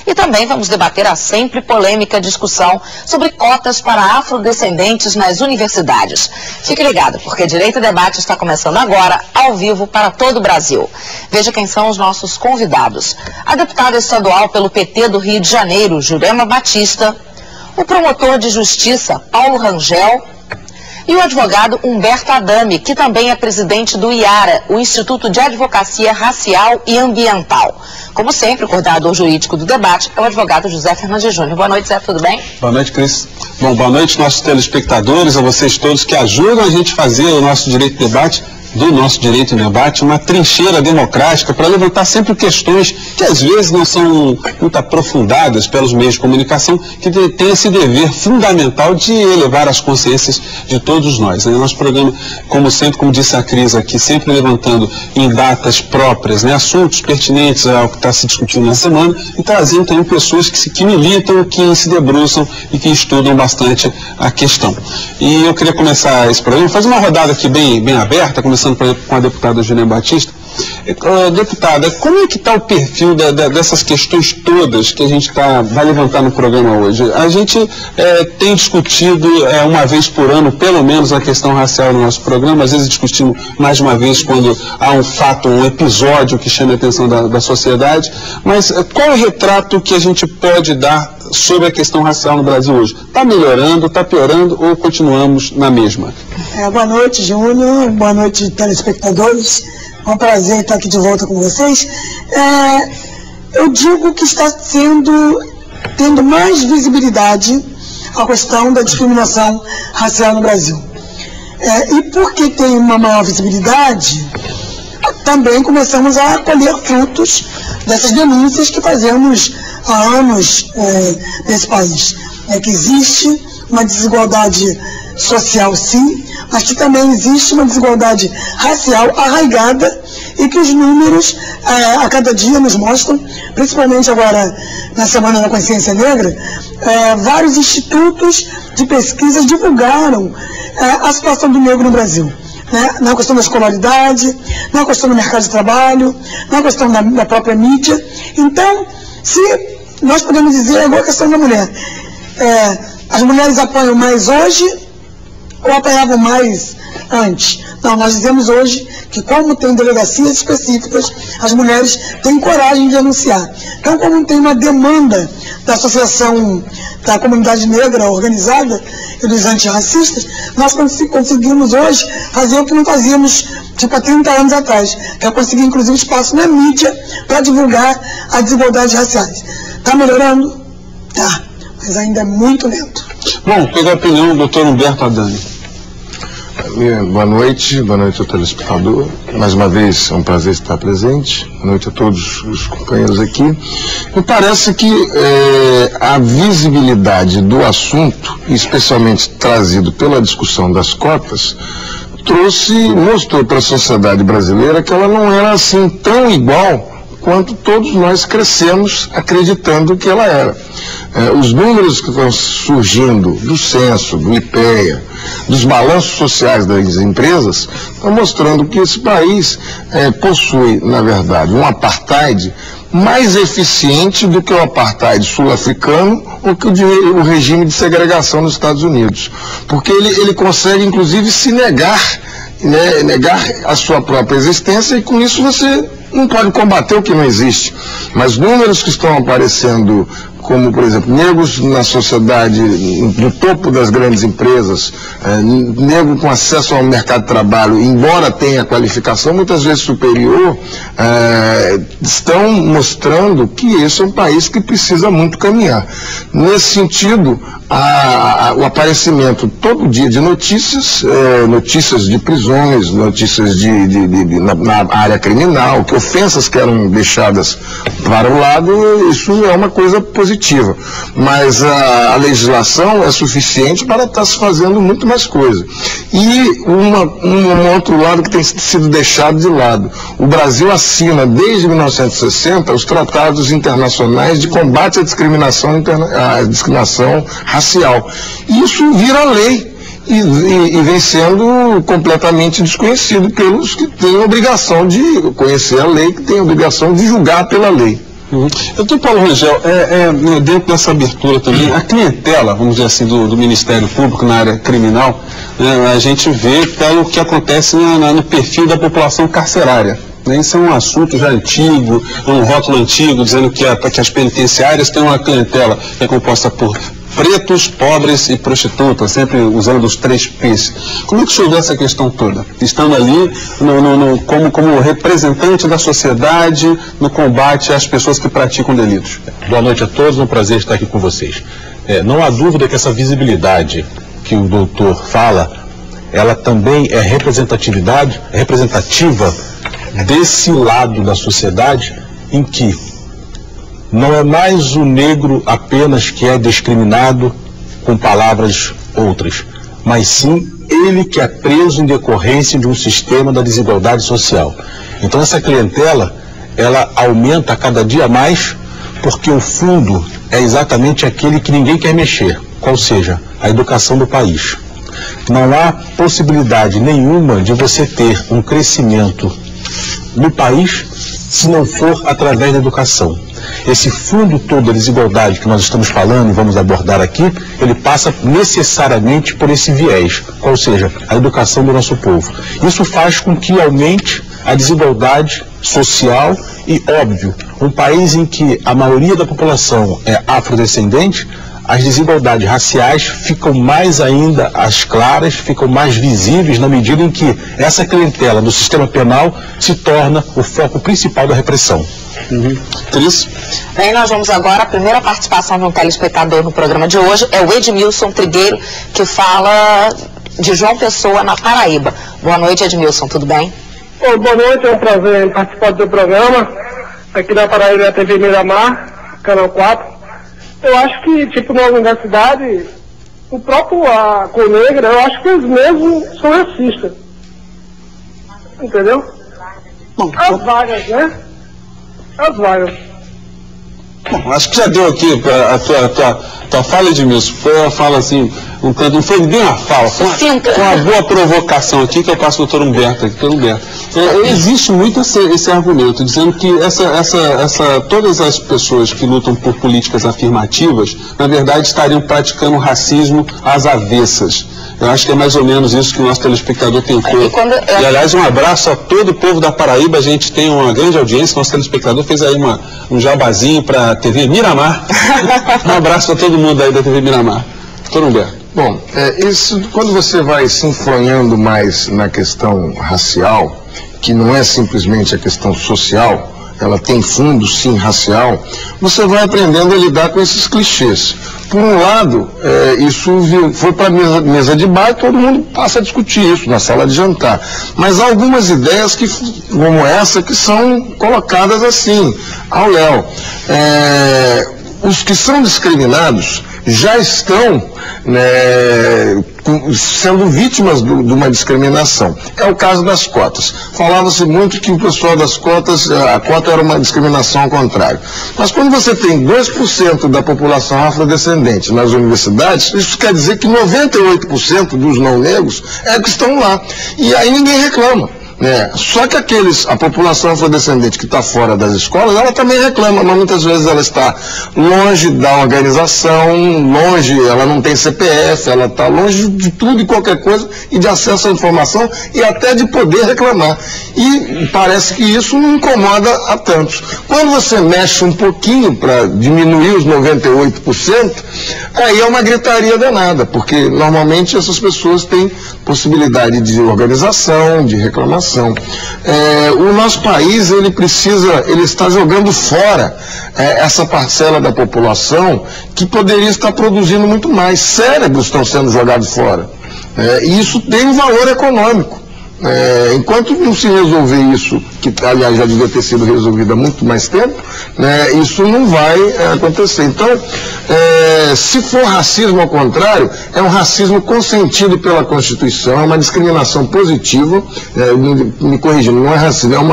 E também vamos debater a sempre polêmica discussão sobre cotas para afrodescendentes nas universidades. Fique ligado, porque Direito e Debate está começando agora, ao vivo, para todo o Brasil. Veja quem são os nossos convidados. A deputada estadual pelo PT do Rio de Janeiro, Jurema Batista, o promotor de justiça, Paulo Rangel, e o advogado Humberto Adami, que também é presidente do IARA, o Instituto de Advocacia Racial e Ambiental. Como sempre, o coordenador jurídico do debate é o advogado José Fernandes Júnior. Boa noite, Zé, tudo bem? Boa noite, Cris. Bom, boa noite, nossos telespectadores, a vocês todos que ajudam a gente a fazer o nosso Direito e Debate, do nosso Direito e Debate, uma trincheira democrática para levantar sempre questões que às vezes não são muito aprofundadas pelos meios de comunicação, que tem esse dever fundamental de elevar as consciências de todos nós. Nosso programa, como sempre, como disse a Cris aqui, sempre levantando em datas próprias, assuntos pertinentes ao que está se discutindo na semana e trazendo também pessoas que militam, que se debruçam e que estudam bastante a questão. E eu queria começar esse programa, fazer uma rodada aqui bem aberta, começando com a deputada Jurema Batista. Deputada, como é que está o perfil dessas questões todas que a gente vai levantar no programa hoje? A gente tem discutido uma vez por ano, pelo menos, a questão racial no nosso programa, às vezes discutimos mais de uma vez quando há um fato, um episódio que chama a atenção da sociedade, mas qual é o retrato que a gente pode dar sobre a questão racial no Brasil hoje? Está melhorando, está piorando ou continuamos na mesma? Boa noite, Júnior. Boa noite, telespectadores. É um prazer estar aqui de volta com vocês. Eu digo que está tendo mais visibilidade a questão da discriminação racial no Brasil. E porque tem uma maior visibilidade, também começamos a colher frutos dessas denúncias que fazemos há anos nesse país. Que existe uma desigualdade social, sim, mas que também existe uma desigualdade racial arraigada e que os números a cada dia nos mostram, principalmente agora na Semana da Consciência Negra, vários institutos de pesquisa divulgaram a situação do negro no Brasil. Na questão da escolaridade, na questão do mercado de trabalho, na questão da própria mídia. Então, se nós podemos dizer agora a questão da mulher, as mulheres apanham mais hoje ou apanhavam mais antes? Não, nós dizemos hoje que, como tem delegacias específicas, as mulheres têm coragem de denunciar. Então, como tem uma demanda da associação da comunidade negra organizada e dos antirracistas, nós conseguimos hoje fazer o que não fazíamos há 30 anos atrás, que é conseguir, inclusive, espaço na mídia para divulgar as desigualdades raciais. Está melhorando? Tá, mas ainda é muito lento. Bom, pela opinião do doutor Humberto Adami. Boa noite ao telespectador. Mais uma vez é um prazer estar presente. Boa noite a todos os companheiros aqui. Me parece que a visibilidade do assunto, especialmente trazido pela discussão das cotas, mostrou para a sociedade brasileira que ela não era assim tão igual quanto todos nós crescemos acreditando que ela era. Os números que estão surgindo do censo, do IPEA, dos balanços sociais das empresas, estão mostrando que esse país possui, na verdade, um apartheid mais eficiente do que o apartheid sul-africano ou que o regime de segregação nos Estados Unidos. Porque ele consegue, inclusive, se negar a sua própria existência, e com isso você não pode combater o que não existe. Mas números que estão aparecendo, como, por exemplo, negros na sociedade, no topo das grandes empresas, negro com acesso ao mercado de trabalho, embora tenha qualificação muitas vezes superior, estão mostrando que esse é um país que precisa muito caminhar. Nesse sentido, o aparecimento todo dia de notícias, notícias de prisões, notícias na área criminal, que ofensas que eram deixadas para o lado, isso é uma coisa positiva. Mas a legislação é suficiente para estar se fazendo muito mais coisa. E um outro lado que tem sido deixado de lado. O Brasil assina, desde 1960, os tratados internacionais de combate à discriminação racial. E isso vira lei. E vem sendo completamente desconhecido pelos que têm a obrigação de conhecer a lei, que têm a obrigação de julgar pela lei. Doutor Paulo Rangel, dentro dessa abertura também, a clientela, vamos dizer assim, do Ministério Público na área criminal, a gente vê pelo que acontece no perfil da população carcerária. Isso é um assunto já antigo, um rótulo antigo, dizendo que as penitenciárias têm uma clientela que é composta por pretos, pobres e prostitutas, sempre usando os 3 P's. Como é que o senhor vê essa questão toda? Estando ali como representante da sociedade no combate às pessoas que praticam delitos. Boa noite a todos, é um prazer estar aqui com vocês. Não há dúvida que essa visibilidade que o doutor fala, ela também é representativa desse lado da sociedade em que não é mais o negro apenas que é discriminado com palavras outras, mas sim ele que é preso em decorrência de um sistema da desigualdade social. Então essa clientela, ela aumenta a cada dia mais, porque o fundo é exatamente aquele que ninguém quer mexer, qual seja, a educação do país. Não há possibilidade nenhuma de você ter um crescimento no país se não for através da educação. Esse fundo todo da desigualdade que nós estamos falando e vamos abordar aqui, ele passa necessariamente por esse viés, ou seja, a educação do nosso povo. Isso faz com que aumente a desigualdade social e, óbvio, um país em que a maioria da população é afrodescendente, as desigualdades raciais ficam mais ainda às claras, ficam mais visíveis na medida em que essa clientela do sistema penal se torna o foco principal da repressão. Cris? Bem, nós vamos agora, a primeira participação de um telespectador no programa de hoje é o Edmilson Trigueiro, que fala de João Pessoa, na Paraíba. Boa noite, Edmilson, tudo bem? Boa noite, é um prazer participar do programa, aqui na Paraíba, a TV Miramar, Canal 4. Eu acho que, na universidade, o próprio cor negra, eu acho que eles mesmos são racistas. Entendeu? As vagas, né? As vagas. Bom, acho que já deu aqui a tua fala, Edmilson. Foi uma fala assim, não foi bem uma fala, foi uma boa provocação aqui que eu passo ao doutor Humberto aqui, pelo Humberto. Existe muito esse argumento, dizendo que todas as pessoas que lutam por políticas afirmativas, na verdade, estariam praticando racismo às avessas. Eu acho que é mais ou menos isso que o nosso telespectador tentou. E, aliás, um abraço a todo o povo da Paraíba. A gente tem uma grande audiência. Nosso telespectador fez aí um jabazinho para a TV Miramar. Um abraço para todo mundo aí da TV Miramar. Doutor Humberto. Bom, quando você vai se enfronhando mais na questão racial, que não é simplesmente a questão social, ela tem fundo, sim, racial, você vai aprendendo a lidar com esses clichês. Por um lado, isso foi para a mesa de bar e todo mundo passa a discutir isso na sala de jantar. Mas há algumas ideias como essa que são colocadas assim, ao léu. Os que são discriminados já estão sendo vítimas de uma discriminação. É o caso das cotas. Falava-se muito que o pessoal das cotas, a cota era uma discriminação ao contrário. Mas quando você tem 2% da população afrodescendente nas universidades, isso quer dizer que 98% dos não negros que estão lá. E aí ninguém reclama. Só que a população afrodescendente que está fora das escolas, ela também reclama, mas muitas vezes ela está longe da organização, ela não tem CPF, ela está longe de tudo e qualquer coisa e de acesso à informação e até de poder reclamar. E parece que isso não incomoda a tantos. Quando você mexe um pouquinho para diminuir os 98%, aí é uma gritaria danada, porque normalmente essas pessoas têm possibilidade de organização, de reclamação. O nosso país, ele está jogando fora essa parcela da população que poderia estar produzindo muito mais. Cérebros estão sendo jogados fora. E isso tem um valor econômico. Enquanto não se resolver isso, que aliás já devia ter sido resolvido há muito mais tempo, isso não vai acontecer. Então, se for racismo ao contrário, é um racismo consentido pela Constituição, é uma discriminação positiva, me corrigindo, não é racismo, é uma